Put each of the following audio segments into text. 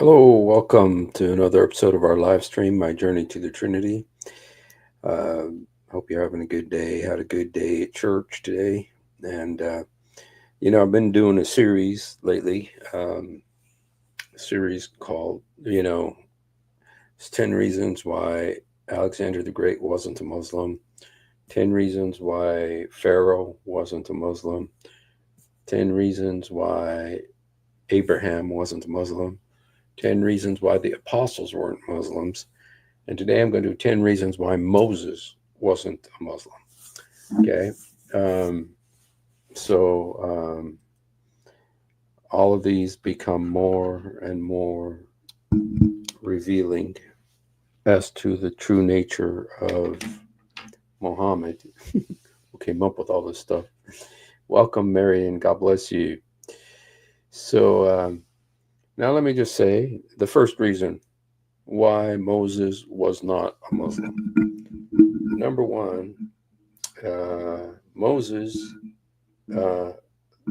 Hello, welcome to another episode of our live stream, My Journey to the Trinity. Hope you're having a good day. Had a good day at church today. And I've been doing a series lately, a series called, it's 10 Reasons Why Alexander the Great wasn't a Muslim, 10 Reasons Why Pharaoh wasn't a Muslim, 10 Reasons Why Abraham wasn't a Muslim, 10 Reasons Why the Apostles weren't Muslims. And today I'm going to do 10 reasons why Moses wasn't a Muslim. Okay. Um, so all of these become more and more revealing as to the true nature of Muhammad, who came up with all this stuff. Welcome, Marion. God bless you. So now let me just say the first reason why Moses was not a Muslim. Number one, Moses uh,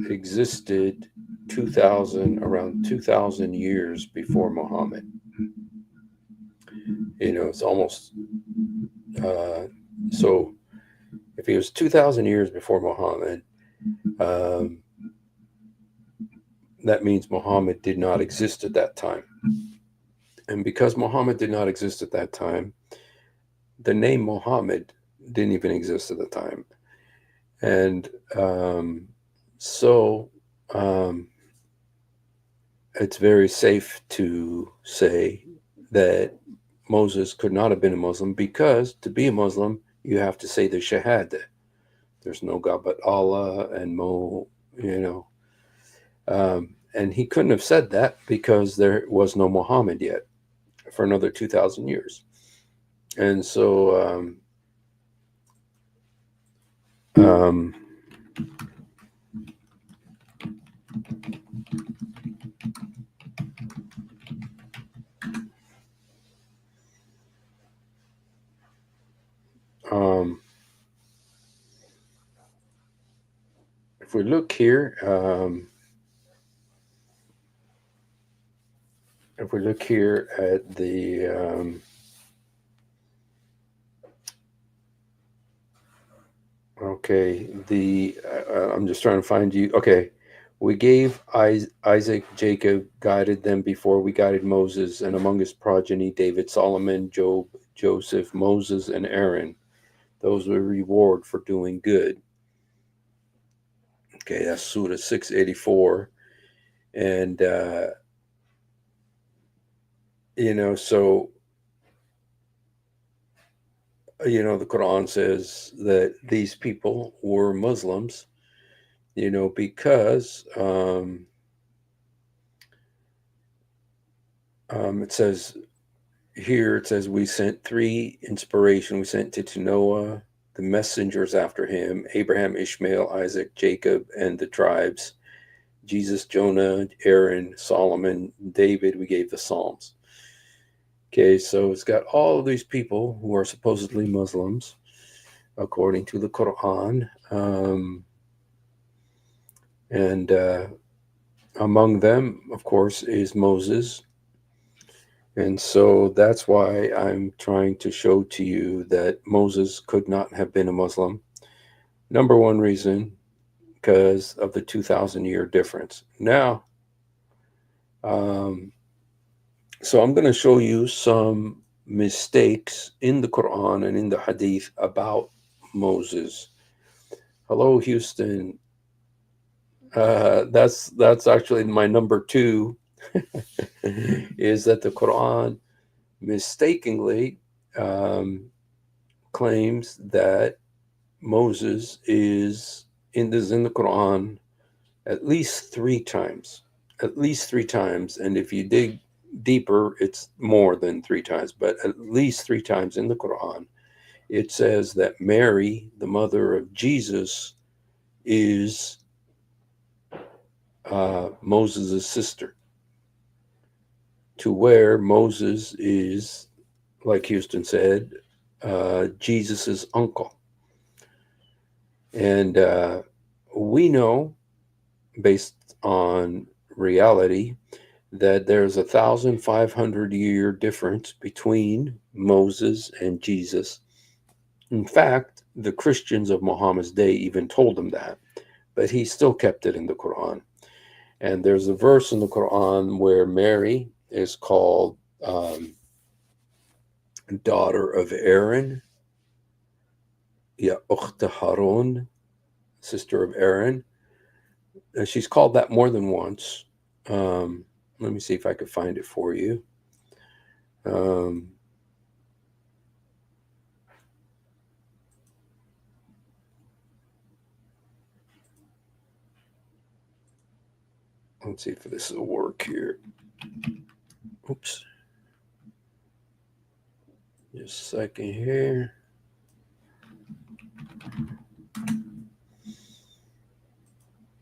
existed 2,000 years before Muhammad. It's almost uh, so. If he was 2,000 years before Muhammad, um, that means Muhammad did not exist at that time. And because Muhammad did not exist at that time, the name Muhammad didn't even exist at the time. And so um, it's very safe to say that Moses could not have been a Muslim because to be a Muslim, you have to say the Shahada. There's no God but Allah and you know. And he couldn't have said that because there was no Muhammad yet for another 2,000 years. And so um, um, if we look here, if we look here at I'm just trying to find you. Okay, we gave Isaac, Jacob, guided them before we guided Moses, and among his progeny, David, Solomon, Job, Joseph, Moses, and Aaron. Those were reward for doing good. Okay, that's Surah 684. And, so, the Quran says that these people were Muslims, because it says here, it says, we sent three inspiration. We sent to Noah, the messengers after him, Abraham, Ishmael, Isaac, Jacob, and the tribes. Jesus, Jonah, Aaron, Solomon, David, we gave the Psalms. Okay, so it's got all of these people who are supposedly Muslims, according to the Quran. And among them, of course, is Moses. And so that's why I'm trying to show to you that Moses could not have been a Muslim. Number one reason, because of the 2,000-year difference. Now, so I'm going to show you some mistakes in the Quran and in the Hadith about Moses. Hello, Houston. That's actually my number two. Is that the Quran mistakenly um, claims that Moses is in the Quran at least three times, and if you dig deeper, it's more than three times, but at least three times in the Quran, it says that Mary, the mother of Jesus, is Moses' sister, to where Moses is, like Houston said, Jesus's uncle. And we know, based on reality, that there's 1,500-year difference between Moses and Jesus. In fact, the Christians of Muhammad's day even told him that, but he still kept it in the Quran. And there's a verse in the Quran where Mary is called daughter of Aaron, Ukht Harun, sister of Aaron. And she's called that more than once. Let me see if I could find it for you. Let's see if this will work here. Oops. Just a second here.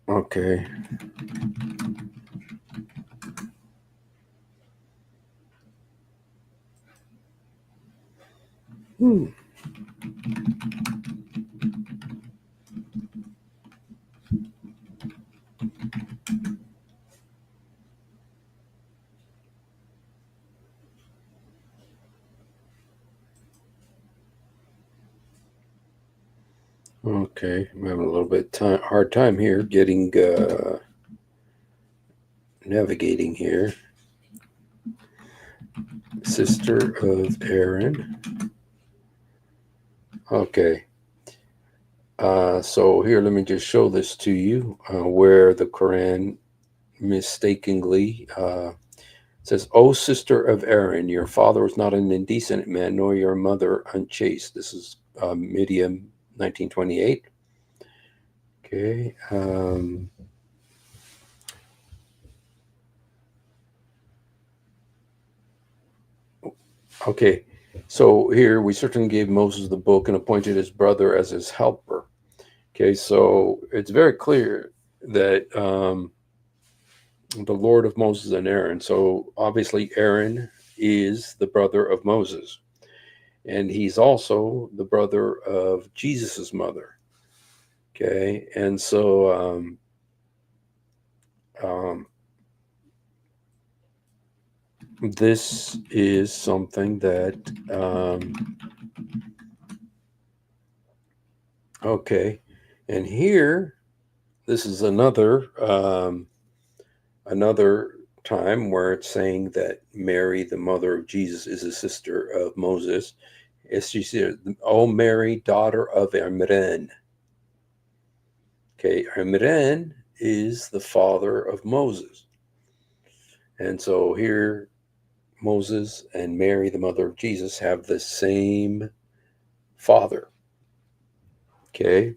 Okay. Okay, I'm having a little bit hard time here getting navigating here. Sister of Aaron. Okay. So here, let me just show this to you, where the Quran mistakenly says, "O sister of Aaron, your father was not an indecent man, nor your mother unchaste." This is Midian 1928. Okay. Okay. So here we certainly gave Moses the book and appointed his brother as his helper. Okay. So it's very clear that the Lord of Moses and Aaron. So obviously Aaron is the brother of Moses, and he's also the brother of Jesus's mother. Okay, and so this is something that okay, and here this is another time where it's saying that Mary, the mother of Jesus, is a sister of Moses. As she said, "O Mary, daughter of Imran." Okay, Imran is the father of Moses. And so here, Moses and Mary, the mother of Jesus, have the same father. Okay.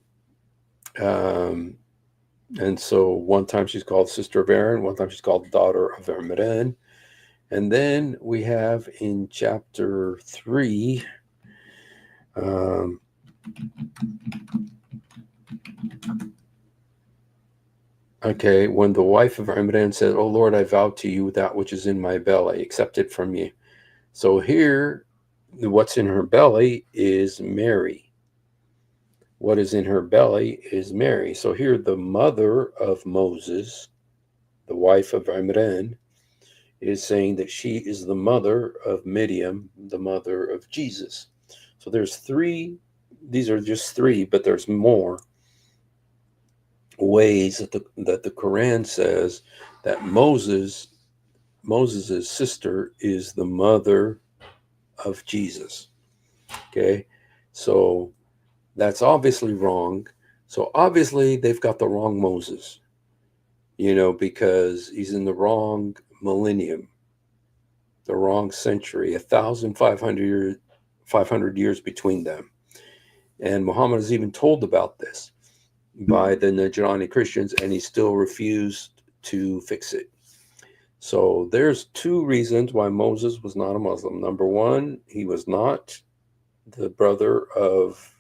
And so one time she's called sister of Aaron, one time she's called daughter of Imran. And then we have in chapter 3, okay, when the wife of Imran said, "O Lord, I vow to you that which is in my belly, accept it from you." So here, what's in her belly is Mary. What is in her belly is Mary. So here, the mother of Moses, the wife of Imran, is saying that she is the mother of Miriam, the mother of Jesus. So there's three, these are just three, but there's more ways that the Quran says that Moses' sister is the mother of Jesus. Okay, so that's obviously wrong. So obviously they've got the wrong Moses, because he's in the wrong millennium, the wrong century, 1,500 years between them. And Muhammad is even told about this by the Najrani Christians, and he still refused to fix it. So there's two reasons why Moses was not a Muslim. Number one, he was not the brother of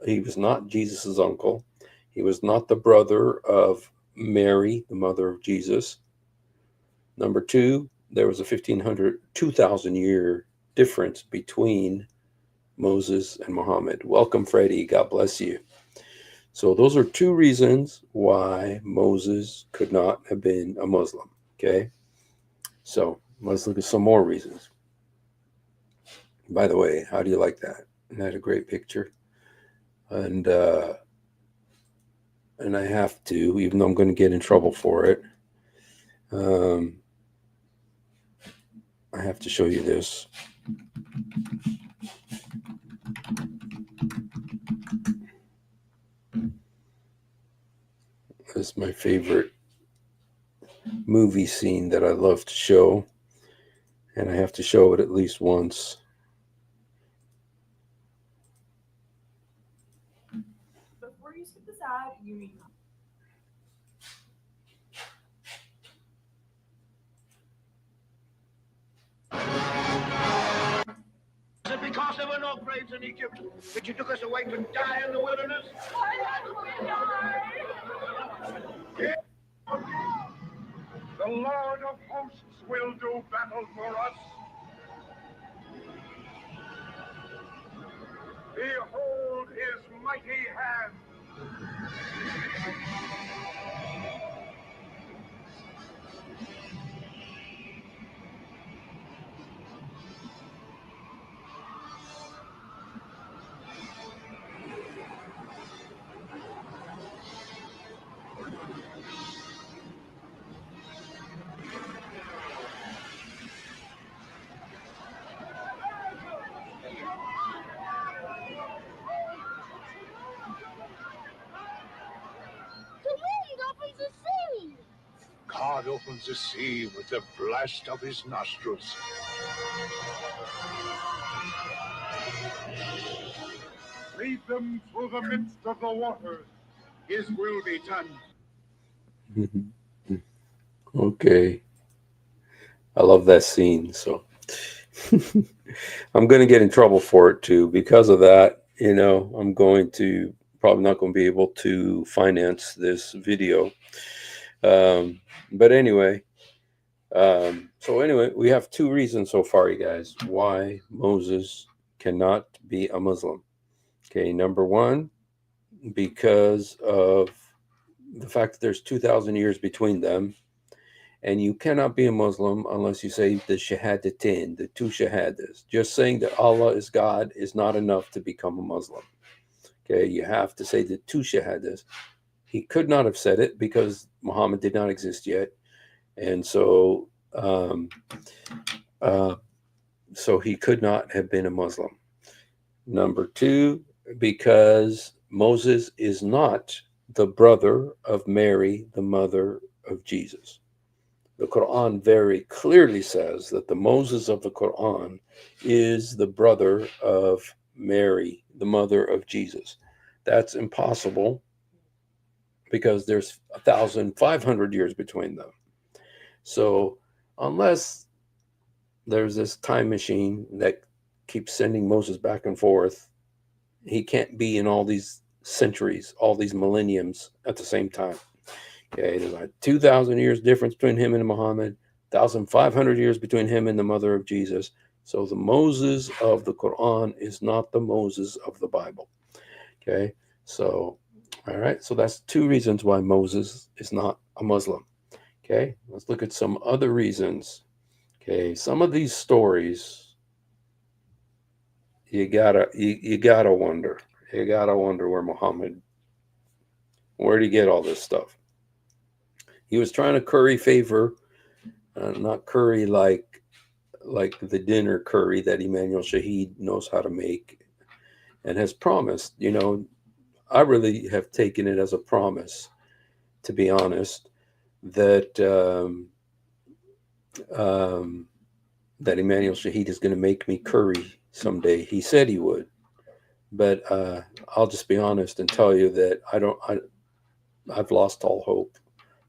he was not Jesus's uncle. He was not the brother of Mary, the mother of Jesus. Number two, there was a 2,000 year difference between Moses and Muhammad. Welcome, Freddie. God bless you. So those are two reasons why Moses could not have been a Muslim. Okay, so let's look at some more reasons. By the way, how do you like that? Isn't that a great picture? And I have to, even though I'm going to get in trouble for it, um, I have to show you this. This is my favorite movie scene that I love to show, and I have to show it at least once. Before you skip this ad, you need Is it because there were no graves in Egypt that you took us away to die in the wilderness? why did we die? The Lord of hosts will do battle for us. Behold his mighty hand. God opens the sea with the blast of his nostrils. Lead them through the midst of the waters. His will be done. Okay. I love that scene. So I'm going to get in trouble for it too. Because of that, I'm going to probably not going to be able to finance this video. But anyway, so anyway, we have two reasons so far, you guys, why Moses cannot be a Muslim. Okay, number one, because of the fact that there's 2,000 years between them, and you cannot be a Muslim unless you say the Shahadatain, the two Shahadas. Just saying that Allah is God is not enough to become a Muslim. Okay, you have to say the two Shahadas. He could not have said it because Muhammad did not exist yet, and so so he could not have been a Muslim. Number two, because Moses is not the brother of Mary, the mother of Jesus. The Quran very clearly says that the Moses of the Quran is the brother of Mary, the mother of Jesus. That's impossible because there's 1,500 years between them. So unless there's this time machine that keeps sending Moses back and forth, he can't be in all these centuries, all these millenniums at the same time. Okay, there's like 2,000 years difference between him and Muhammad, 1,500 years between him and the mother of Jesus. So the Moses of the Quran is not the Moses of the Bible. Okay, so, all right, so that's two reasons why Moses is not a Muslim. Okay, let's look at some other reasons. Okay, some of these stories, you gotta wonder. You gotta wonder where where did he get all this stuff? He was trying to curry favor, not curry like the dinner curry that Emmanuel Shahid knows how to make and has promised. I really have taken it as a promise, to be honest, that that Emmanuel Shahid is going to make me curry someday. He said he would, but I'll just be honest and tell you that I've lost all hope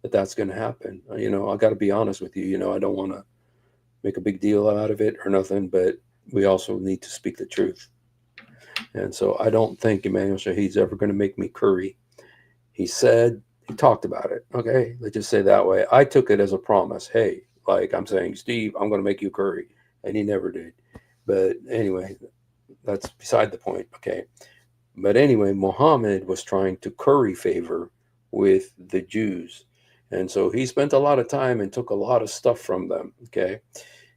that that's going to happen. I got to be honest with you. I don't want to make a big deal out of it or nothing, but we also need to speak the truth. And so I don't think Emmanuel Shahid's ever going to make me curry. He talked about it. Okay, let's just say that way. I took it as a promise. Hey, like I'm saying, Steve, I'm going to make you curry. And he never did. But anyway, that's beside the point. Okay. But anyway, Muhammad was trying to curry favor with the Jews. And so he spent a lot of time and took a lot of stuff from them. Okay.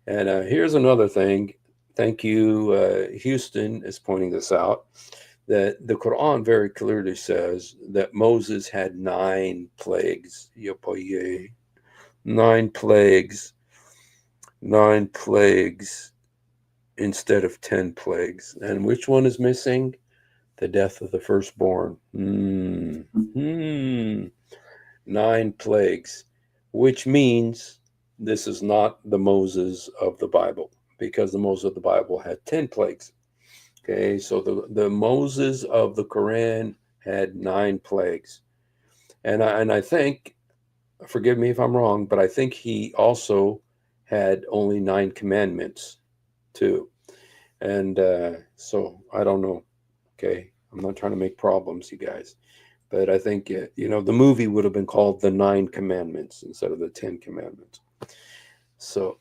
And here's another thing. Thank you. Houston is pointing this out, that the Quran very clearly says that Moses had 9 plagues. Yopoye. 9 plagues. 9 plagues instead of 10 plagues. And which one is missing? The death of the firstborn. 9 plagues, which means this is not the Moses of the Bible, because the Moses of the Bible had 10 plagues. Okay, so the Moses of the Quran had 9 plagues. And I think, forgive me if I'm wrong, but I think he also had only 9 commandments too. And so I don't know. Okay, I'm not trying to make problems, you guys. But I think, the movie would have been called The 9 Commandments instead of the 10 Commandments. So,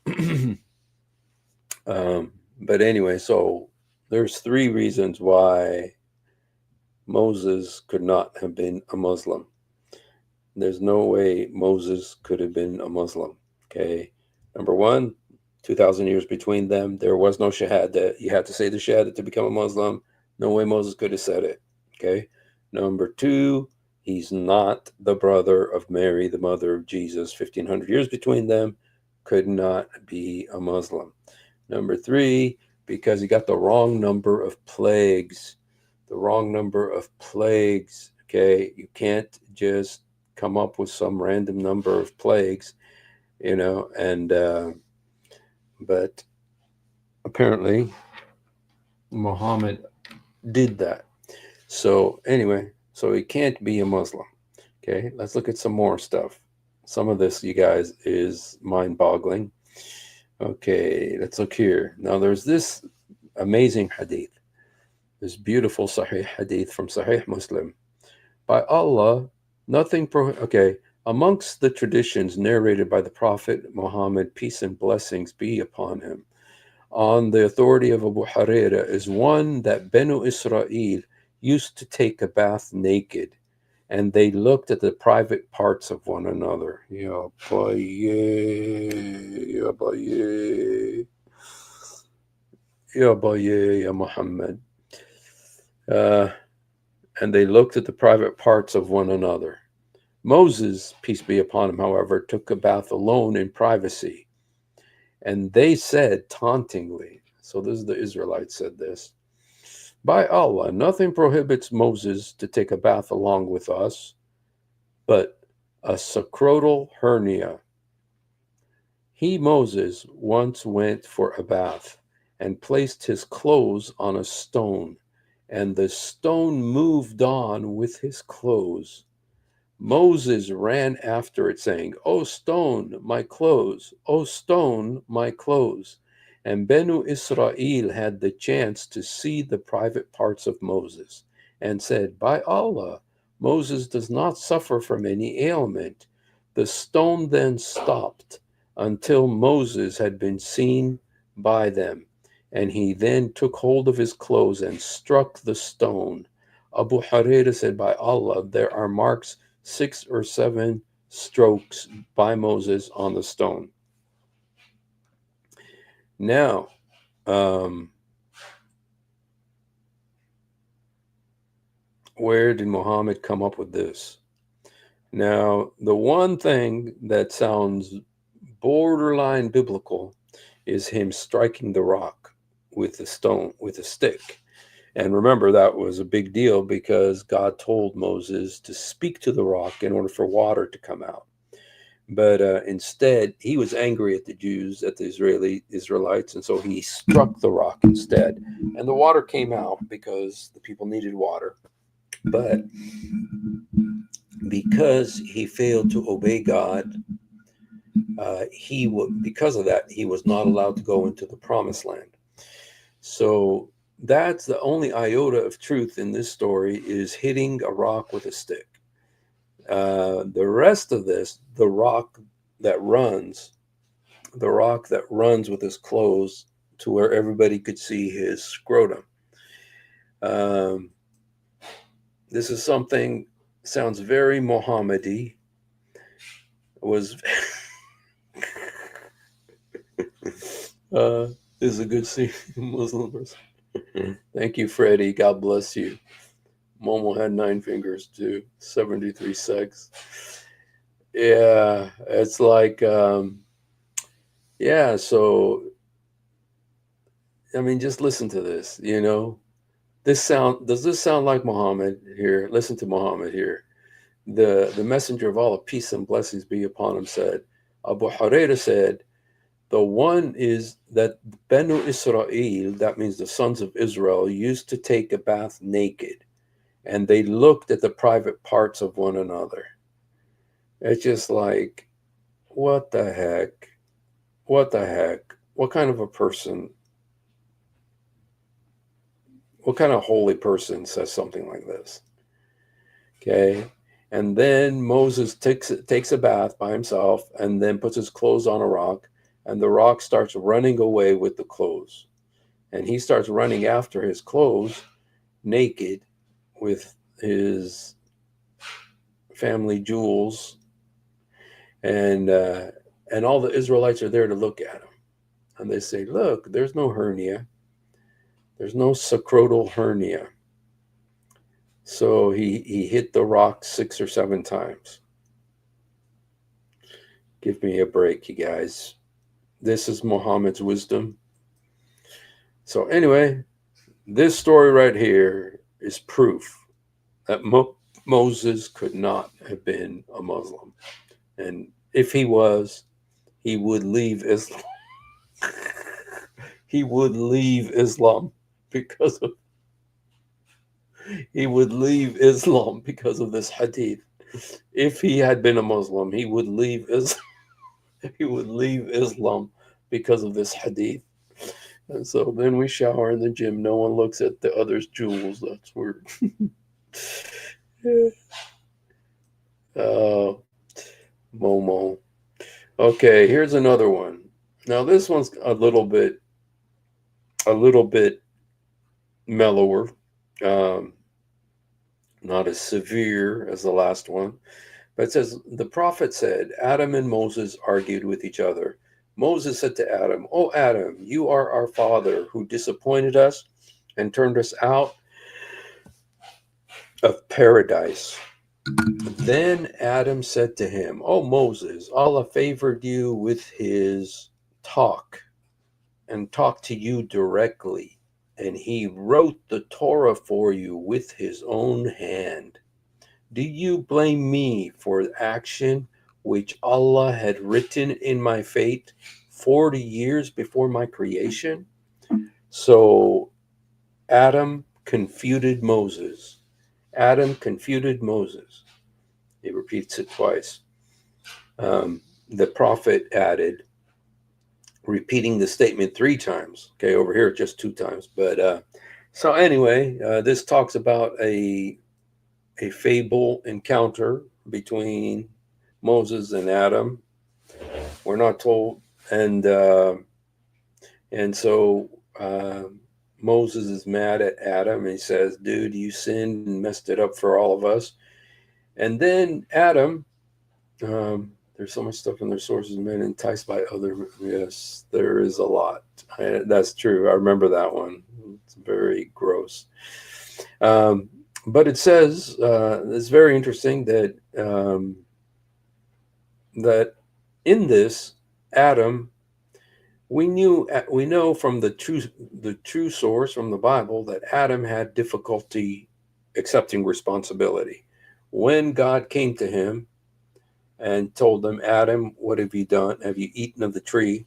but anyway, so there's 3 reasons why Moses could not have been a Muslim. There's no way Moses could have been a Muslim. Okay. Number 1, 2,000 years between them. There was no Shahada. You had to say the Shahada to become a Muslim. No way Moses could have said it. Okay. Number 2, he's not the brother of Mary, the mother of Jesus. 1,500 years between them. Could not be a Muslim. Number 3, because he got the wrong number of plagues. The wrong number of plagues. Okay. You can't just come up with some random number of plagues, and but apparently Muhammad did that. So anyway, so he can't be a Muslim. Okay, let's look at some more stuff. Some of this, you guys, is mind-boggling. Okay, let's look here. Now there's this amazing hadith, this beautiful Sahih hadith from Sahih Muslim. By Allah, nothing amongst the traditions narrated by the Prophet Muhammad, peace and blessings be upon him, on the authority of Abu Huraira, is one that Banu Israel used to take a bath naked, and they looked at the private parts of one another. Ya Baye, Ya Baye, Ya Baye, Ya Muhammad. And they looked at the private parts of one another. Moses, peace be upon him, however, took a bath alone in privacy. And they said tauntingly, so this is the Israelites said this, by Allah, nothing prohibits Moses to take a bath along with us, but a sacrodal hernia. He, Moses, once went for a bath and placed his clothes on a stone, and the stone moved on with his clothes. Moses ran after it, saying, O stone, my clothes! O stone, my clothes! And Benu Israel had the chance to see the private parts of Moses, and said, by Allah, Moses does not suffer from any ailment. The stone then stopped until Moses had been seen by them, and he then took hold of his clothes and struck the stone. Abu Hurairah said, by Allah, there are marks 6 or 7 strokes by Moses on the stone. Now, where did Muhammad come up with this? Now, the one thing that sounds borderline biblical is him striking the rock with a stone, with a stick. And remember, that was a big deal because God told Moses to speak to the rock in order for water to come out. But instead, he was angry at the Jews, at the Israelites, and so he struck the rock instead. And the water came out because the people needed water. But because he failed to obey God, because of that, he was not allowed to go into the promised land. So that's the only iota of truth in this story, is hitting a rock with a stick. The rest of this, the rock that runs with his clothes to where everybody could see his scrotum. This is something, sounds very Mohammedan, was is a good scene. Muslim person. Thank you, Freddie. God bless you. Momo had 9 fingers too. 73 sex. Yeah, it's like yeah. So I mean, just listen to this. Does this sound like Muhammad here? Listen to Muhammad here. The messenger of Allah, peace and blessings be upon him, said, Abu Hurairah said, the one is that Benu Israel, that means the sons of Israel, used to take a bath naked, and they looked at the private parts of one another. It's just like, what the heck? What the heck? What kind of a person, what kind of holy person says something like this? Okay. And then Moses takes a bath by himself and then puts his clothes on a rock, and the rock starts running away with the clothes. And he starts running after his clothes naked with his family jewels. And all the Israelites are there to look at him. And they say, look, there's no hernia. There's no sacrodal hernia. So he hit the rock 6 or 7 times. Give me a break, you guys. This is Muhammad's wisdom. So anyway, this story right here is proof that Moses could not have been a Muslim. And if he was, he would leave Islam. He would leave Islam because of this hadith. If he had been a Muslim, he would leave Islam. He would leave Islam because of this hadith. And so then we shower in the gym. No one looks at the other's jewels. That's weird. Momo. Okay, here's another one. Now this one's a little bit mellower. Not as severe as the last one. But it says, the prophet said, Adam and Moses argued with each other. Moses said to Adam, "O Adam, you are our father who disappointed us and turned us out of paradise." Then Adam said to him, "O Moses, Allah favored you with his talk and talked to you directly, and he wrote the Torah for you with his own hand. Do you blame me for action which Allah had written in my fate 40 years before my creation?" So Adam confuted Moses. Adam confuted Moses. He repeats it twice. The prophet added, repeating the statement 3 times. Okay, over here just 2 times. But so anyway, this talks about a fable encounter between Moses and Adam. We're not told, and so Moses is mad at Adam, and he says, "Dude, you sinned and messed it up for all of us." And then Adam, there's so much stuff in their sources, men enticed by other. Yes, there is a lot. That's true. I remember that one. It's very gross. But it says it's very interesting that that in this Adam, we know from the true source from the Bible that Adam had difficulty accepting responsibility. When God came to him and told him, "Adam, what have you done? Have you eaten of the tree?"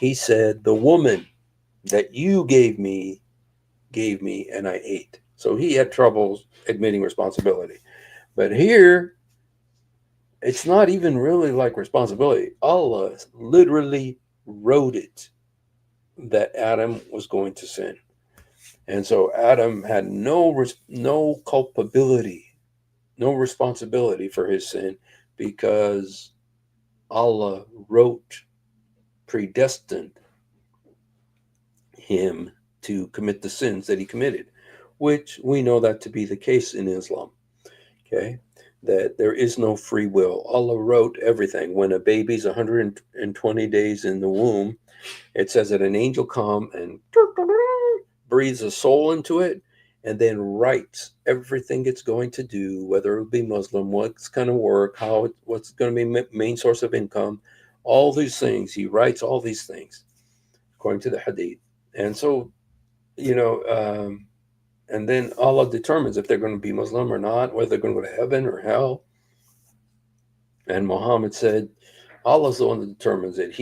He said, "The woman that you gave me, and I ate." So he had troubles admitting responsibility. But here, it's not even really like responsibility. Allah literally wrote it that Adam was going to sin. And so Adam had no culpability, no responsibility for his sin, because Allah predestined him to commit the sins that he committed, which we know that to be the case in Islam. Okay, that there is no free will. Allah wrote everything. When a baby's 120 days in the womb, it says that an angel come and breathes a soul into it and then writes everything it's going to do, whether it be Muslim, what's going to work, what's going to be main source of income, all these things. He writes all these things according to the hadith. And so, you know, and then Allah determines if they're going to be Muslim or not, whether they're going to go to heaven or hell. And Muhammad said, Allah's the one that determines it.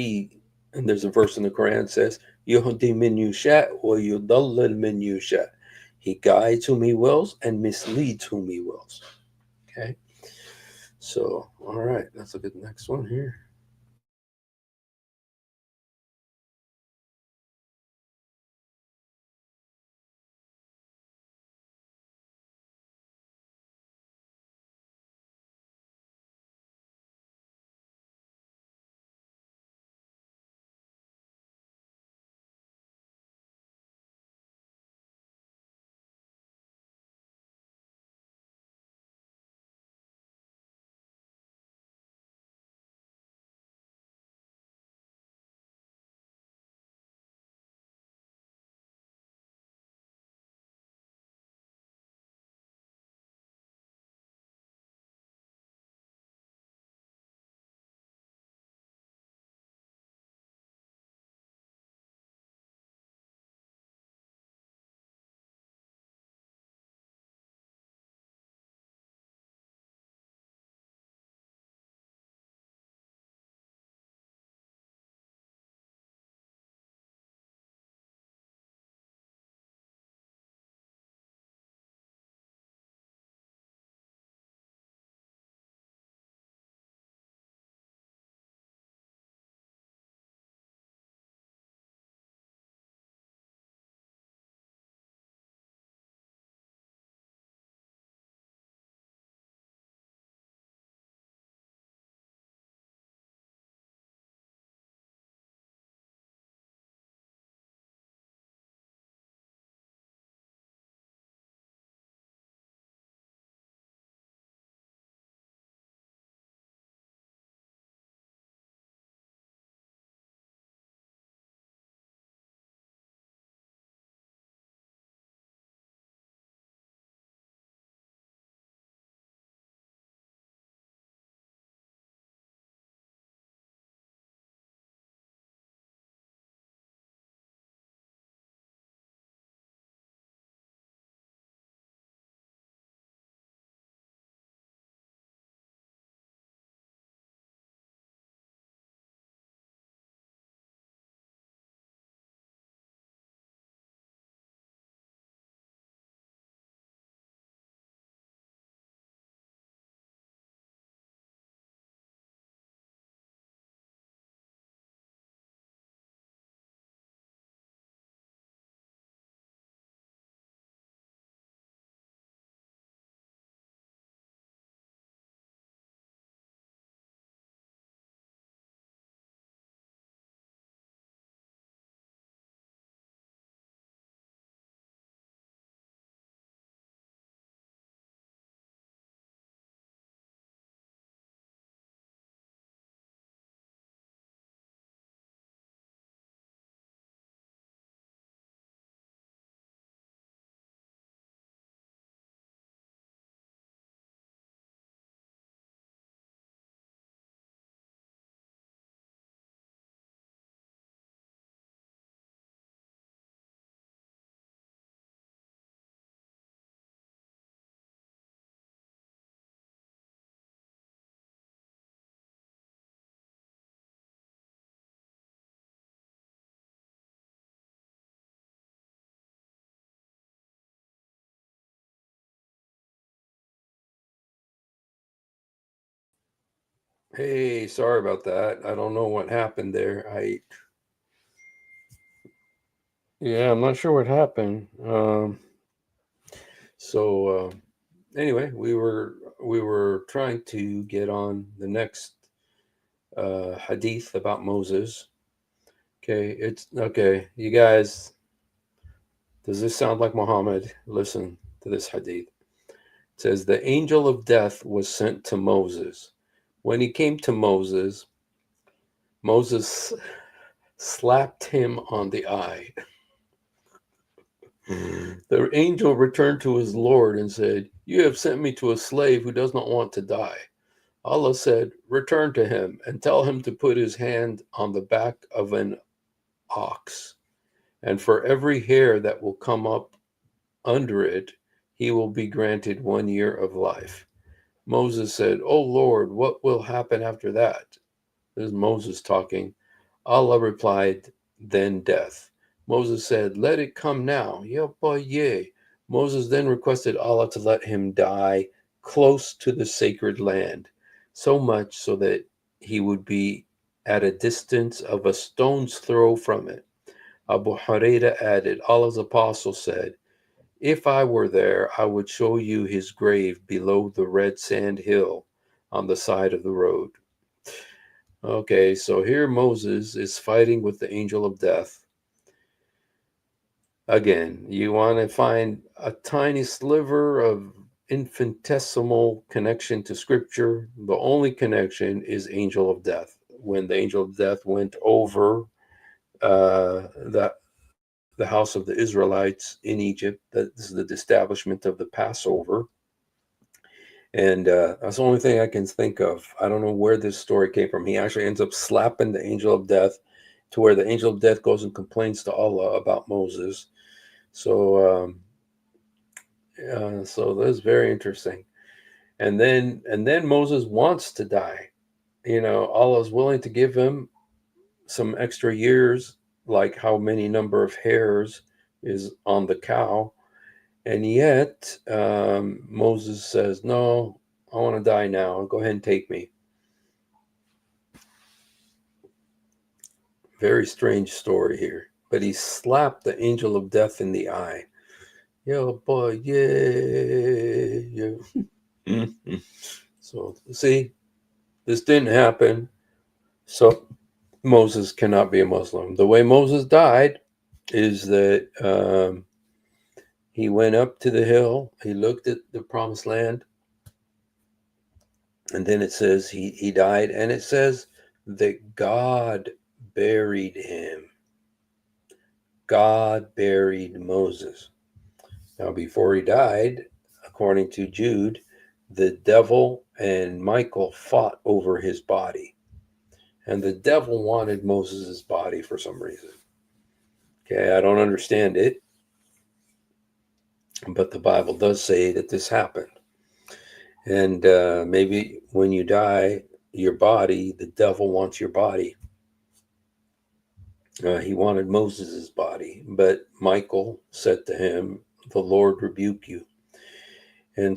And there's a verse in the Quran that says, Yuhdi min yusha wa yudallil min yusha. He guides whom he wills and misleads whom he wills. Okay. So, all right, let's look at the next one here. Hey, sorry about that. I don't know what happened there. Yeah, I'm not sure what happened. So anyway, we were trying to get on the next hadith about Moses. Okay, it's okay. You guys, does this sound like Muhammad? Listen to this hadith. It says, the angel of death was sent to Moses. When he came to Moses, Moses slapped him on the eye. The angel returned to his Lord and said, you have sent me to a slave who does not want to die. Allah said, return to him and tell him to put his hand on the back of an ox, and for every hair that will come up under it, he will be granted 1 year of life. Moses said, O Lord, what will happen after that? This is Moses talking. Allah replied, then death. Moses said, let it come now. Yay. Moses then requested Allah to let him die close to the sacred land, so much so that he would be at a distance of a stone's throw from it. Abu Huraira added, Allah's apostle said, if I were there, I would show you his grave below the red sand hill on the side of the road. Okay, so here Moses is fighting with the angel of death. Again, you want to find a tiny sliver of infinitesimal connection to scripture. The only connection is angel of death. When the angel of death went over the house of the Israelites in Egypt, this is the establishment of the Passover. And that's the only thing I can think of. I don't know where this story came from. He actually ends up slapping the angel of death to where the angel of death goes and complains to Allah about Moses. So that's very interesting. And then Moses wants to die. Allah is willing to give him some extra years, like how many number of hairs is on the cow. And yet Moses says, no, I want to die now. Go ahead and take me. Very strange story here. But he slapped the angel of death in the eye. Yo, boy, yeah. So, see, this didn't happen. So Moses cannot be a Muslim. The way Moses died is that he went up to the hill. He looked at the promised land. And then it says he died. And it says that God buried him. God buried Moses. Now, before he died, according to Jude, the devil and Michael fought over his body. And the devil wanted Moses' body for some reason. Okay, I don't understand it. But the Bible does say that this happened. And maybe when you die, your body, the devil wants your body. He wanted Moses' body. But Michael said to him, the Lord rebuke you. And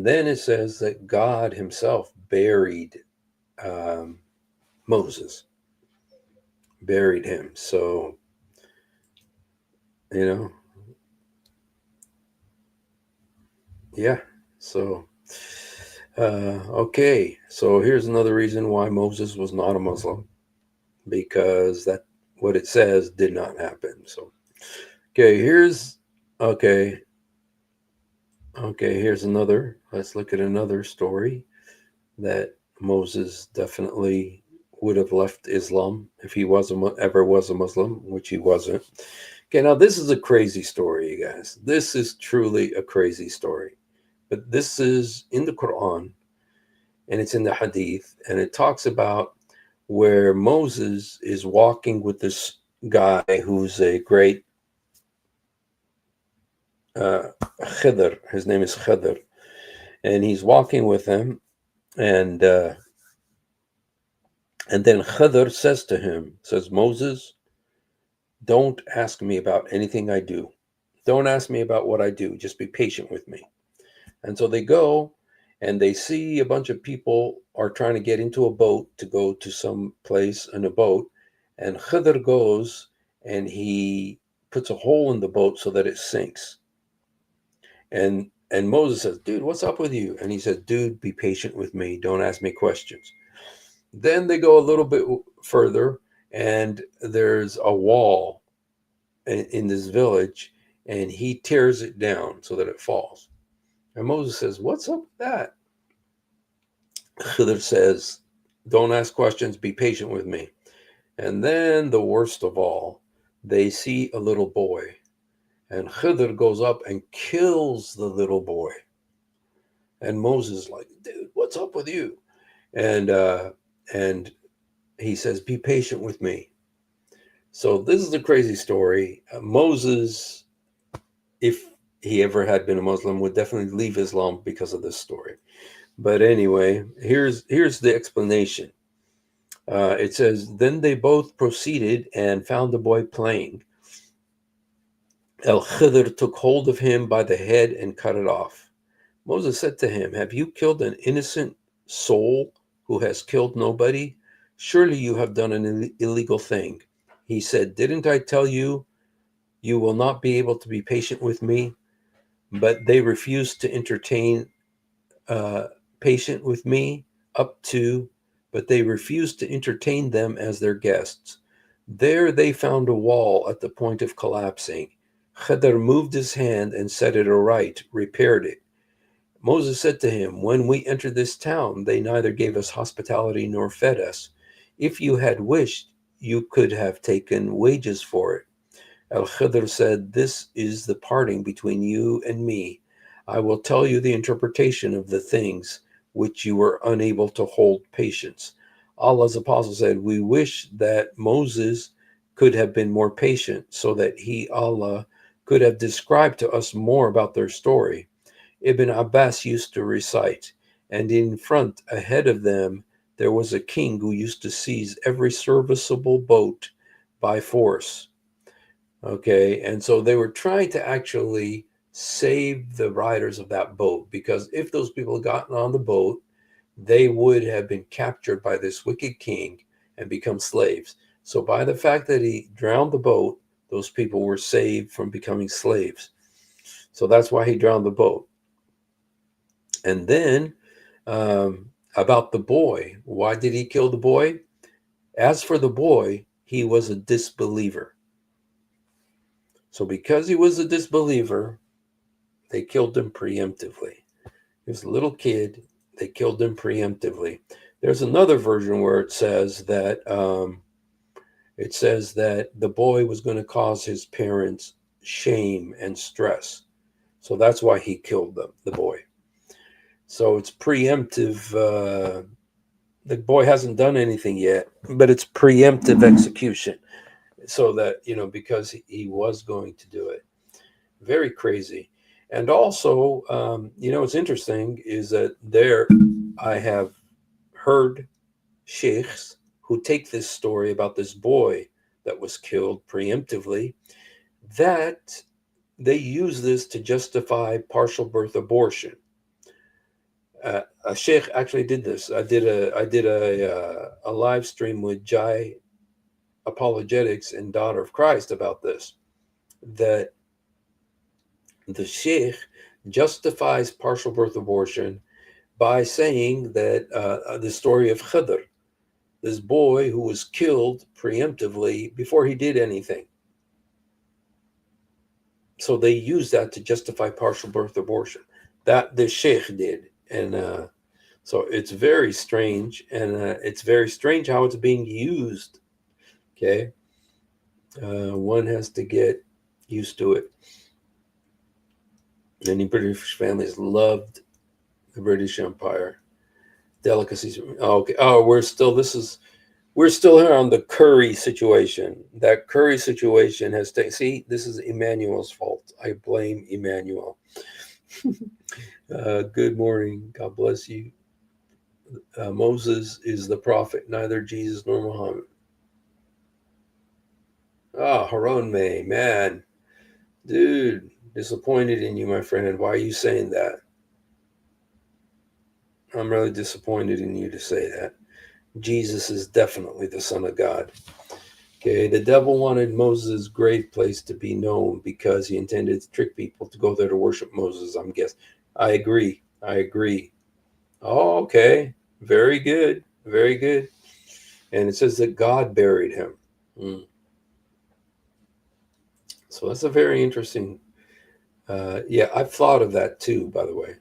then it says that God himself buried Moses. Buried him. So, yeah. So, okay. So here's another reason why Moses was not a Muslim. Because that what it says did not happen. So, here's another. Let's look at another story that Moses definitely would have left Islam if he ever was a Muslim, which he wasn't. Okay, now this is a crazy story, you guys. This is truly a crazy story. But this is in the Quran, and it's in the Hadith, and it talks about where Moses is walking with this guy who's a great Khidr. His name is Khidr. And he's walking with him, and then Khidr says to him, Moses, don't ask me about anything I do. Don't ask me about what I do. Just be patient with me. And so they go, and they see a bunch of people are trying to get into a boat to go to some place in a boat. And Khidr goes, and he puts a hole in the boat so that it sinks. And Moses says, dude, what's up with you? And he says, dude, be patient with me. Don't ask me questions. Then they go a little bit further, and there's a wall in this village, and he tears it down so that it falls. And Moses says, what's up with that? Khidr says, don't ask questions, be patient with me. And then the worst of all, they see a little boy. And Khidr goes up and kills the little boy. And Moses is like, dude, what's up with you? And he says, be patient with me. So this is a crazy story. Moses, if he ever had been a Muslim, would definitely leave Islam because of this story. But anyway, here's the explanation. It says, then they both proceeded and found the boy playing. Al-Khidr took hold of him by the head and cut it off. Moses said to him, have you killed an innocent soul who has killed nobody? Surely you have done an illegal thing. He said, didn't I tell you, you will not be able to be patient with me? But they refused to entertain patient with me but they refused to entertain them as their guests. There they found a wall at the point of collapsing. Khidr moved his hand and set it aright, repaired it. Moses said to him, when we entered this town, they neither gave us hospitality nor fed us. If you had wished, you could have taken wages for it. Al-Khidr said, this is the parting between you and me. I will tell you the interpretation of the things which you were unable to hold patience. Allah's apostle said, we wish that Moses could have been more patient so that he, Allah, could have described to us more about their story. Ibn Abbas used to recite, and in front, ahead of them, there was a king who used to seize every serviceable boat by force. Okay, and so they were trying to actually save the riders of that boat, because if those people had gotten on the boat, they would have been captured by this wicked king and become slaves. So by the fact that he drowned the boat, those people were saved from becoming slaves. So that's why he drowned the boat. And then about the boy, why did he kill the boy? As for the boy, he was a disbeliever. So because he was a disbeliever, they killed him preemptively. He was a little kid. They killed him preemptively. There's another version where it says that the boy was going to cause his parents shame and stress. So that's why he killed the boy. So it's preemptive. The boy hasn't done anything yet, but it's preemptive execution. So that, because he was going to do it. Very crazy. And also, what's interesting is that I have heard sheikhs who take this story about this boy that was killed preemptively, that they use this to justify partial birth abortion. A sheikh actually did this. I did a live stream with Jai Apologetics and Daughter of Christ about this, that the sheikh justifies partial birth abortion by saying that the story of Khidr, this boy who was killed preemptively before he did anything. So they use that to justify partial birth abortion. That the sheikh did. And so it's very strange. And it's very strange how it's being used. Okay. One has to get used to it. Many British families loved the British Empire. Delicacies. Okay. Oh, we're still here on the curry situation. That curry situation has taken. See, this is Emmanuel's fault. I blame Emmanuel. Good morning. God bless you. Moses is the prophet, neither Jesus nor Muhammad. Haron May, man. Dude, disappointed in you, my friend. Why are you saying that? I'm really disappointed in you to say that. Jesus is definitely the Son of God. Okay, the devil wanted Moses' grave place to be known because he intended to trick people to go there to worship Moses, I'm guessing. I agree. Oh, okay. Very good. Very good. And it says that God buried him. So that's a very interesting Yeah, I've thought of that too, by the way.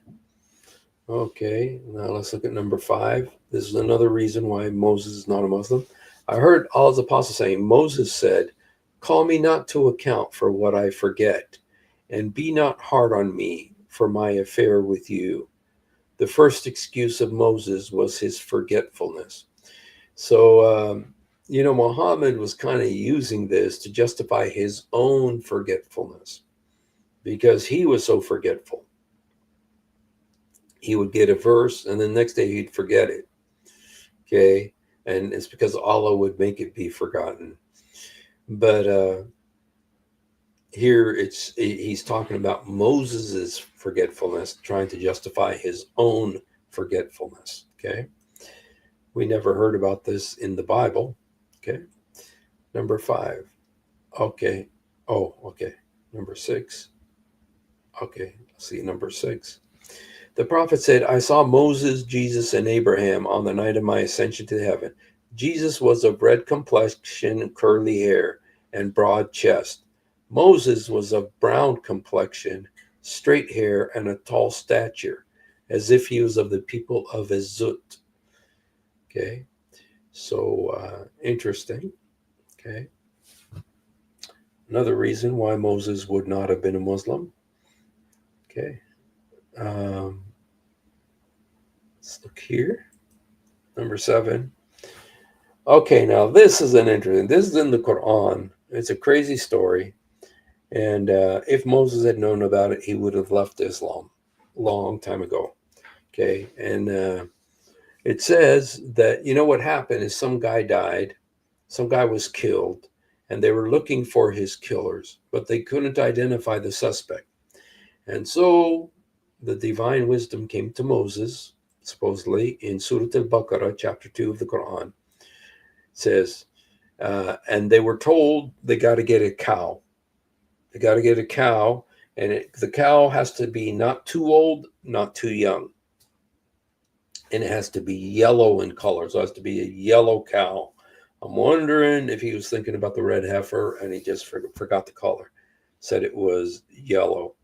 Okay, now let's look at number 5. This is another reason why Moses is not a Muslim. I heard Allah's apostle saying, Moses said, "Call me not to account for what I forget, and be not hard on me for my affair with you." The first excuse of Moses was his forgetfulness. So, Muhammad was kind of using this to justify his own forgetfulness because he was so forgetful. He would get a verse and the next day he'd forget it. Okay. And it's because Allah would make it be forgotten. But here he's talking about Moses's forgetfulness, trying to justify his own forgetfulness. Okay. We never heard about this in the Bible. Okay. Number 5. Okay. Oh, okay. Number 6. Okay. Let's see. Number 6. The prophet said, I saw Moses, Jesus, and Abraham on the night of my ascension to heaven. Jesus was of red complexion, curly hair, and broad chest. Moses was of brown complexion, straight hair, and a tall stature, as if he was of the people of Ezut. Okay, so interesting. Okay, another reason why Moses would not have been a Muslim. Okay, let's look here. Number 7. Okay, now this is this is in the Quran. It's a crazy story. And if Moses had known about it, he would have left Islam long time ago. Okay, and it says that, what happened is some guy died, some guy was killed, and they were looking for his killers, but they couldn't identify the suspect. And so the divine wisdom came to Moses, supposedly, in Surah Al-Baqarah, chapter 2 of the Quran. It says, and they were told they got to get a cow. They got to get a cow, and the cow has to be not too old, not too young. And it has to be yellow in color. So it has to be a yellow cow. I'm wondering if he was thinking about the red heifer and he just forgot the color. Said it was yellow.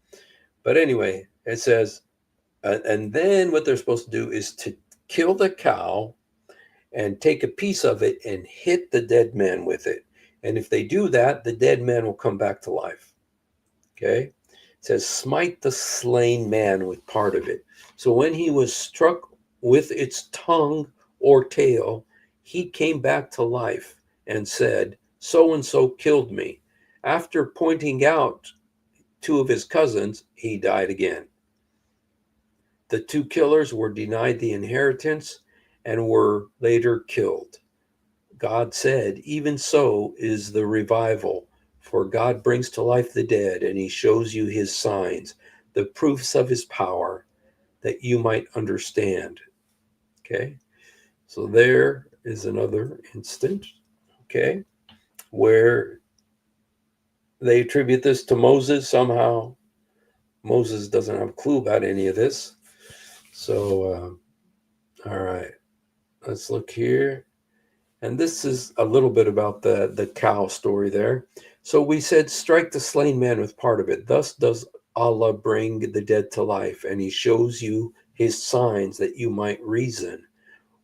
But anyway, it says, and then what they're supposed to do is to kill the cow and take a piece of it and hit the dead man with it. And if they do that, the dead man will come back to life. Okay? It says, smite the slain man with part of it. So when he was struck with its tongue or tail, he came back to life and said, so-and-so killed me. After pointing out 2 of his cousins, he died again. The 2 killers were denied the inheritance and were later killed. God said, even so is the revival, for God brings to life the dead, and he shows you his signs, the proofs of his power, that you might understand. Okay, so there is another instance, okay, where they attribute this to Moses somehow. Moses doesn't have a clue about any of this. So, all right, let's look here. And this is a little bit about the cow story there. So we said, strike the slain man with part of it. Thus does Allah bring the dead to life, and he shows you his signs that you might reason.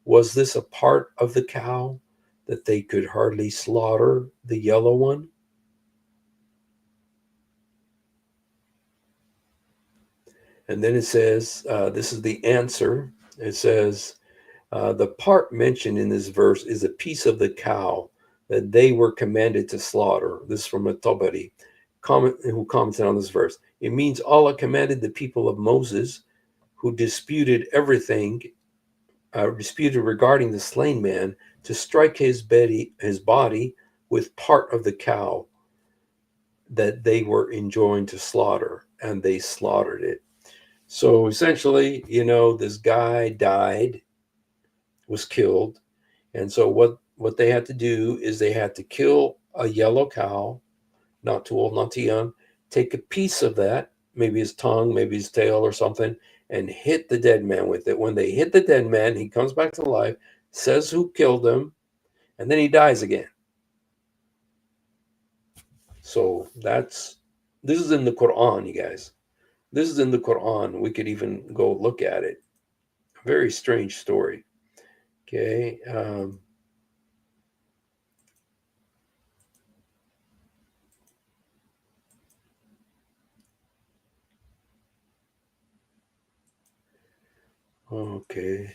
Was this a part of the cow that they could hardly slaughter the yellow one? And then it says, this is the answer. It says, the part mentioned in this verse is a piece of the cow that they were commanded to slaughter. This is from a Tabari, who commented on this verse. It means Allah commanded the people of Moses, who disputed everything, disputed regarding the slain man, to strike his body with part of the cow that they were enjoined to slaughter, and they slaughtered it. So essentially, this guy died, was killed, and so what they had to do is they had to kill a yellow cow, not too old, not too young, take a piece of that, maybe his tongue, maybe his tail or something, and hit the dead man with it. When they hit the dead man, he comes back to life, says who killed him, and then he dies again. So this is in the Quran, you guys. This is in the Quran. We could even go look at it. A very strange story. Okay. Okay.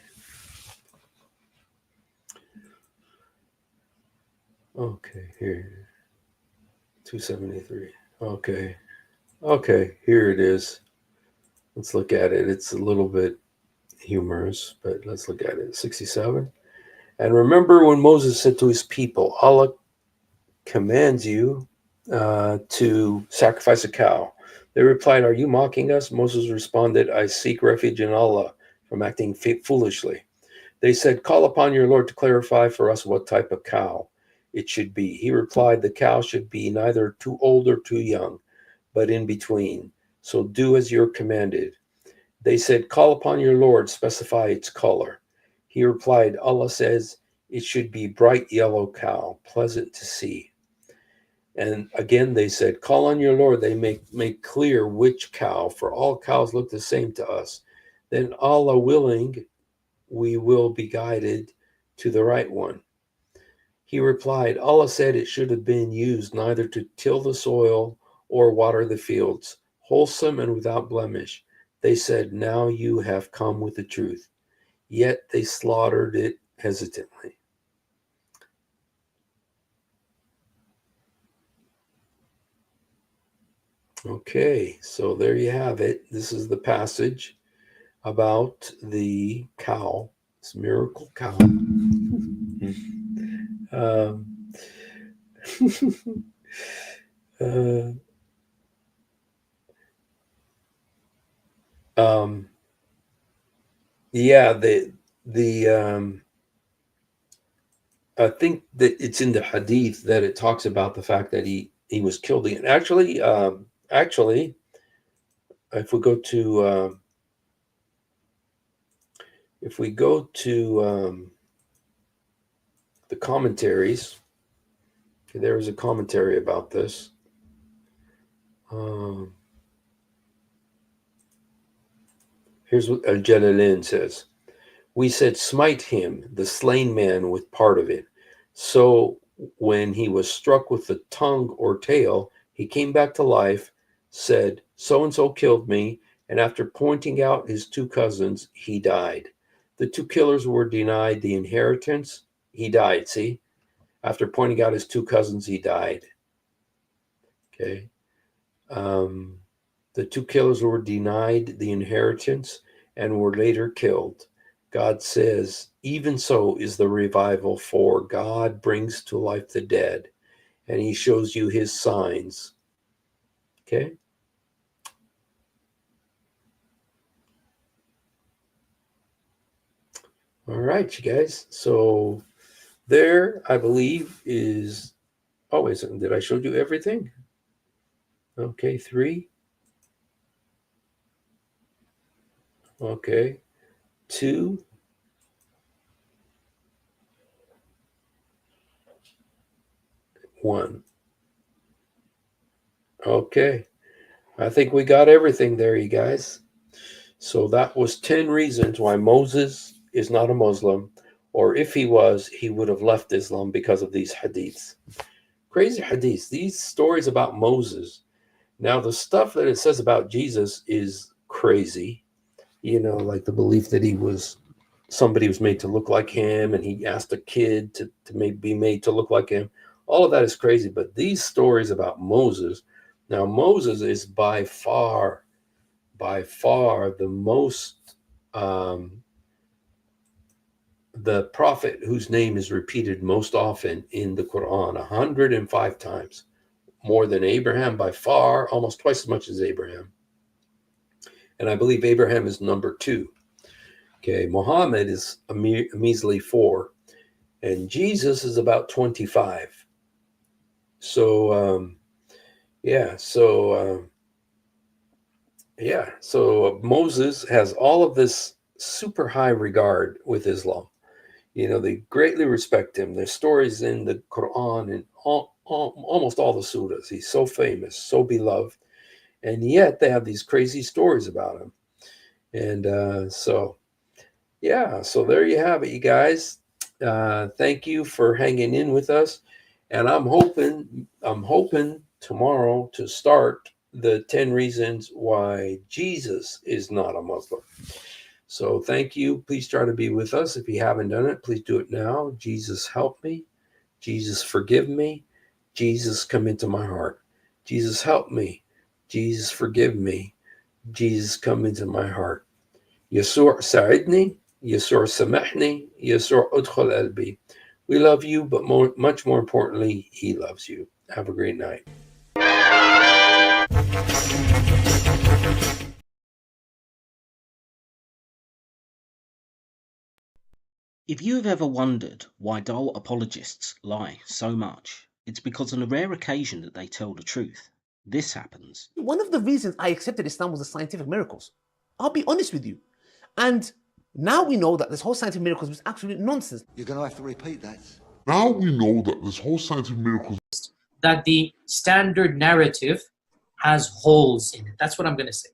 Okay, here. 273. Okay. Okay, here it is. Let's look at it. It's a little bit humorous, but let's look at it. 67. And remember when Moses said to his people, Allah commands you to sacrifice a cow. They replied, "Are you mocking us?" Moses responded, "I seek refuge in Allah from acting foolishly." They said, "Call upon your Lord to clarify for us what type of cow it should be." He replied, "The cow should be neither too old or too young, but in between. So do as you're commanded." They said, "Call upon your Lord, specify its color." He replied, "Allah says it should be bright yellow cow, pleasant to see." And again they said, "Call on your Lord." They make clear which cow, for all cows look the same to us. Then Allah willing, we will be guided to the right one. He replied, Allah said it should have been used neither to till the soil or water the fields, wholesome and without blemish. They said, now you have come with the truth. Yet they slaughtered it hesitantly. Okay, so there you have it. This is the passage about the cow, this miracle cow. Yeah, I think that it's in the hadith that it talks about the fact that he was killed. And actually, if we go to the commentaries, okay, there is a commentary about this. Here's what Jalalain says. We said, smite him, the slain man, with part of it. So when he was struck with the tongue or tail, he came back to life, said, so-and-so killed me, and after pointing out his two cousins, he died. The two killers were denied the inheritance. He died, see? After pointing out his two cousins, he died. Okay. The two killers were denied the inheritance and were later killed. God says, even so is the revival, for God brings to life the dead, and he shows you his signs. Okay? All right, you guys. So there, I believe, is... Oh, wait a second. Did I show you everything? Okay, 3. Okay. 2. 1. Okay. I think we got everything there, you guys. So that was 10 reasons why Moses is not a Muslim, or if he was, he would have left Islam because of these hadiths. Crazy hadiths, these stories about Moses. Now, the stuff that it says about Jesus is crazy. You know, like the belief that somebody was made to look like him, and he asked a kid to be made to look like him. All of that is crazy. But these stories about Moses, now Moses is by far the most, the prophet whose name is repeated most often in the Quran, 105 times. More than Abraham by far, almost twice as much as Abraham. And I believe Abraham is number 2. Okay, Muhammad is a measly 4. And Jesus is about 25. So, so Moses has all of this super high regard with Islam. You know, they greatly respect him. There's stories in the Quran and almost all the surahs. He's so famous, so beloved. And yet they have these crazy stories about him. And so there you have it, you guys. Thank you for hanging in with us. And I'm hoping tomorrow to start the 10 reasons why Jesus is not a Muslim. So thank you. Please try to be with us. If you haven't done it, please do it now. Jesus, help me. Jesus, forgive me. Jesus, come into my heart. Jesus, help me. Jesus, forgive me. Jesus, come into my heart. Yesur sa'idni. Yesur samahni. Yesur udkhul qalbi. We love you, but much more importantly, he loves you. Have a great night. If you have ever wondered why dull apologists lie so much, it's because on a rare occasion that they tell the truth, this happens. One of the reasons I accepted Islam was the scientific miracles. I'll be honest with you. And now we know that this whole scientific miracles was absolute nonsense. You're going to have to repeat that. Now we know that this whole scientific miracle, that the standard narrative has holes in it. That's what I'm going to say.